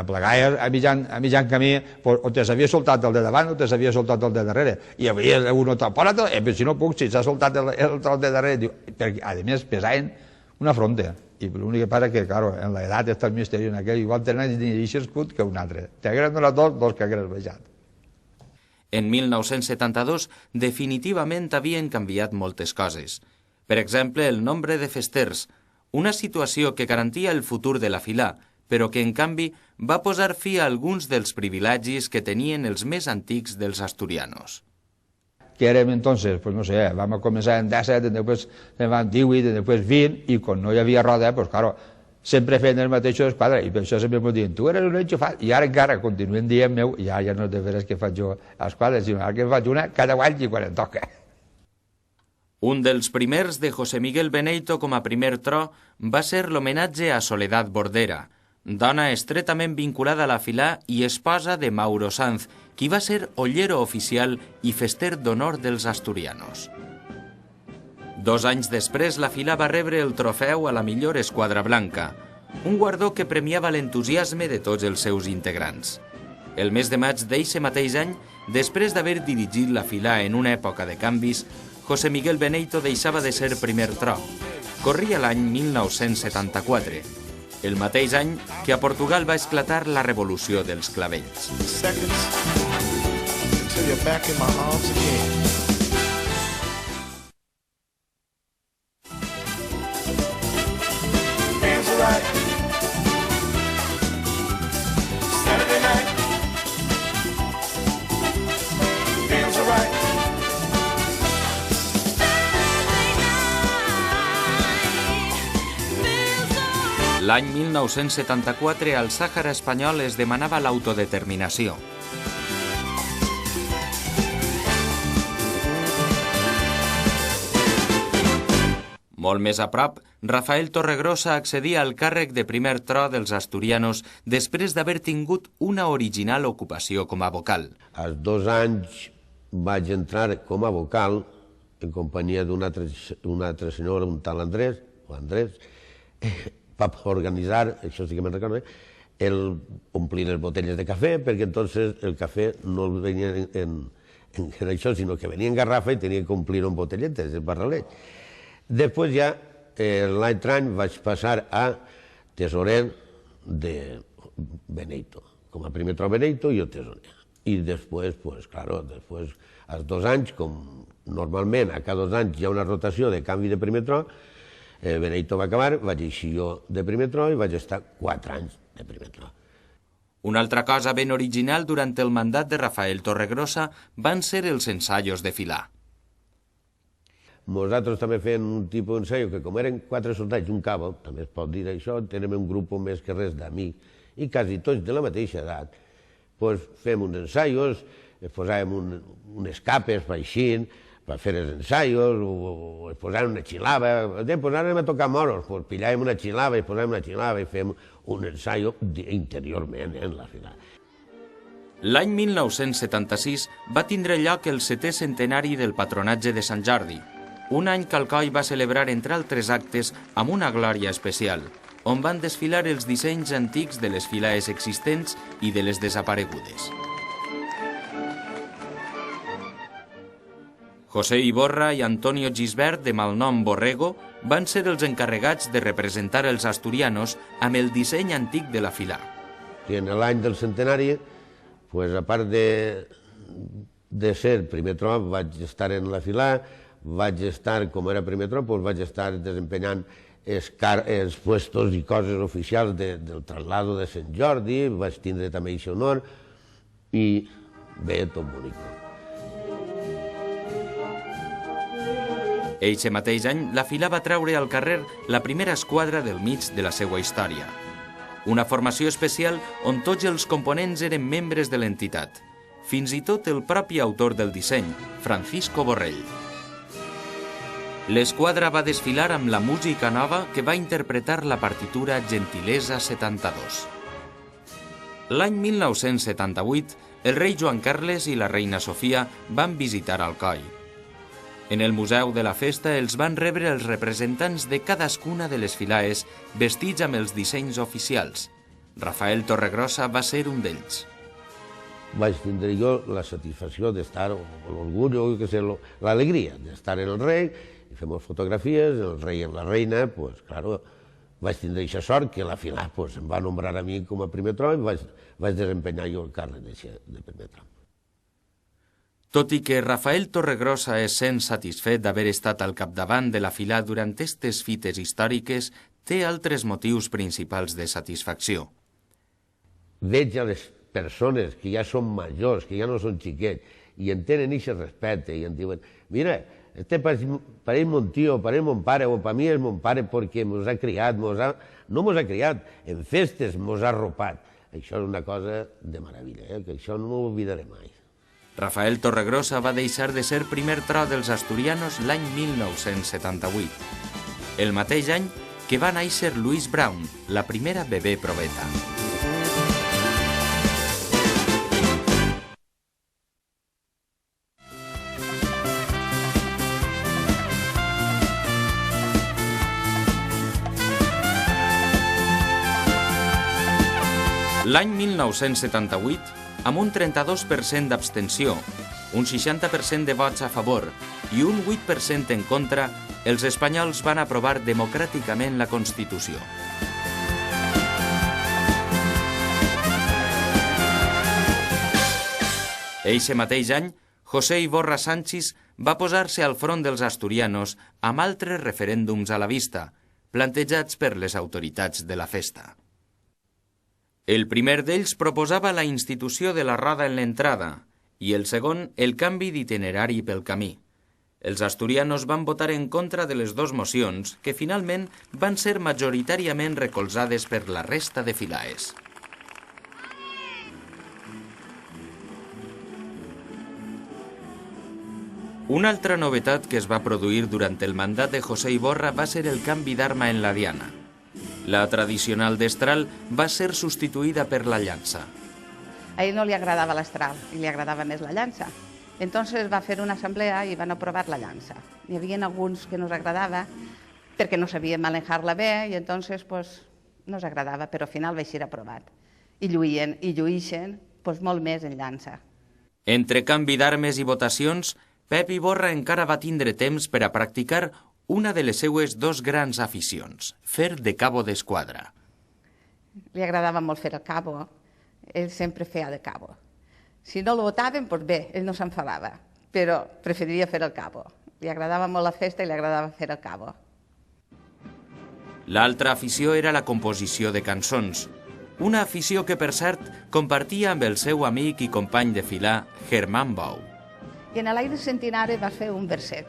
aplegaves a mitjan camí, o te s'havia soltat el de davant o te s'havia soltat el de darrere. I hi havia un topòrato, però si no puc, si s'ha soltat el de darrere, perquè a més pesaven una fronta. I l'únic que passa és que, clar, en l'edat està el misteri en aquell, igual tenen més escut que un altre. T'hagueren donat dos que hagueres baixat. En 1972, definitivament havien canviat moltes coses. Per exemple, el nombre de festers, una situació que garantia el futur de la Filà, però que, en canvi, va posar fi a alguns dels privilegis que tenien els més antics dels asturianos. Que érem entonces, pues no sé, vam començar en 17, després en 18, després 20, i quan no hi havia roda, pues claro, sempre feien els mateixos quadres, i per això sempre m'ho diuen, tu eres un enxufat, i ara encara continuen dient meu, ja no és de veres que faig jo els quadres, sinó que faig una cada any i quan em toca. Un dels primers de José Miguel Beneito com a primer tro va ser l'homenatge a Soledad Bordera, dona estretament vinculada a la Filà i esposa de Mauro Sanz, qui va ser ollero oficial i fester d'honor dels asturianos. 2 anys després, la Filà va rebre el trofeu a la millor esquadra blanca, un guardó que premiava l'entusiasme de tots els seus integrants. El mes de maig d'eixe mateix any, després d'haver dirigit la Filà en una època de canvis, José Miguel Beneito deixava de ser primer tro. Corria l'any 1974, el mateix any que a Portugal va esclatar la revolució dels clavells. L'any 1974 al Sàhara espanyol es demanava l'autodeterminació. Molt més a prop, Rafael Torregrossa accedia al càrrec de primer tro dels asturianos després d'haver tingut una original ocupació com a vocal. Als 2 anys vaig entrar com a vocal en companyia d'un altre senyor, un tal Andrés, per organitzar, això sí que me'n recordo, omplir les botelles de cafè, perquè entonces el cafè no venia en això, sinó que venia en garrafa i tenia que omplir-ho en botelletes, el barralet. Després ja, l'altre any, vaig passar a tesorer de Beneito, com a primer tro Beneito i jo tesorer. I després, pues, claro, després, als 2 anys, com normalment a cada 2 anys hi ha una rotació de canvi de primer tro, Beneito va acabar, vaig eixir jo de primer tro i vaig estar 4 anys de primer tro. Una altra cosa ben original durant el mandat de Rafael Torregrossa van ser els ensaios de Filà. Nosaltres també fèiem un tipus d'ensaio que, com eren 4 soldats i un cabo, també es pot dir això, tenim un grup més que res d'amics, i quasi tots de la mateixa edat. Doncs fem uns ensaios, posàvem unes capes per així, per fer els ensaios, o es posàvem una xilava. Doncs ara anem a tocar moros, doncs pillàvem una xilava i posàvem una xilava i fem un ensaio interiorment en la Filà. L'any 1976 va tindre lloc el 7è centenari del patronatge de Sant Jordi, un any que Alcoi va celebrar, entre altres actes, amb una glòria especial, on van desfilar els dissenys antics de les filaes existents i de les desaparegudes. José Iborra i Antonio Gisbert, de malnom Borrego, van ser els encarregats de representar els asturianos amb el disseny antic de la Filà. En l'any del centenari, a part de ser primer tro, vaig estar en la Filà, vaig estar, com era primer tro, vaig estar desempenyant els puestos i coses oficials del traslado de Sant Jordi, vaig tindre també aquest honor, i bé, tot bonic. Eixe mateix any, la Filà va treure al carrer la primera esquadra del mig de la seva història. Una formació especial on tots els components eren membres de l'entitat, fins i tot el propi autor del disseny, Francisco Borrell. L'esquadra va desfilar amb la música nova que va interpretar la partitura Gentilesa 72. L'any 1978, el rei Joan Carles i la reina Sofia van visitar Alcoi. En el Museu de la Festa els van rebre els representants de cadascuna de les filaes vestits amb els dissenys oficials. Rafael Torregrossa va ser un d'ells. Vaig tindre jo la satisfacció d'estar, o l'orgull, l'alegria d'estar en el rei, i fem fotografies, el rei i la reina, pues, claro, vaig tindre aquesta sort que a la final pues, em va nombrar a mi com a primer tron i vaig desempenyar jo el càrrec de primer tron. Tot i que Rafael Torregrossa es sent satisfet d'haver estat al capdavant de la fila durant aquestes fites històriques, té altres motius principals de satisfacció. Veig a les persones que ja són majors, que ja no són xiquets, i en tenen aquest respecte, i em diuen, mira, este pareix mon tio, pareix mon pare, o per mi és mon pare perquè mos ha criat, no mos ha criat, en festes mos ha arropat. Això és una cosa de meravella, que això no m'ho oblidaré mai. Rafael Torregrossa va deixar de ser primer tro dels asturianos l'any 1978, el mateix any que va néixer Louise Brown, la primera bebè proveta. L'any 1978, amb un 32% d'abstenció, un 60% de vots a favor i un 8% en contra, els espanyols van aprovar democràticament la Constitució. Eixe mateix any, José Iborra Sanchis va posar-se al front dels asturianos amb altres referèndums a la vista, plantejats per les autoritats de la festa. El primer d'ells proposava la institució de la roda en l'entrada i el segon el canvi d'itinerari pel camí. Els asturianos van votar en contra de les dues mocions, que finalment van ser majoritàriament recolzades per la resta de filaes. Una altra novetat que es va produir durant el mandat de José Iborra va ser el canvi d'arma en la diana. La tradicional destral va ser substituïda per la llança. A ell no li agradava l'estral, li agradava més la llança. Entonces va fer una assemblea i van aprovar la llança. Hi havia alguns que no us agradava perquè no sabien manejar-la bé i entonces pues, no us agradava, però al final va ser aprovat. I lluïxen molt més en llança. Entre canvi d'armes i votacions, Pep Iborra encara va tindre temps per a practicar una de les seues dos grans aficions, fer de cabo d'esquadra. Li agradava molt fer el cabo, ell sempre feia de cabo. Si no el votaven, doncs bé, ell no s'enfadava, però preferiria fer el cabo. Li agradava molt la festa i li agradava fer el cabo. L'altra afició era la composició de cançons, una afició que, per cert, compartia amb el seu amic i company de filà, Germán Bou. I en l'aire centenari va fer un verset.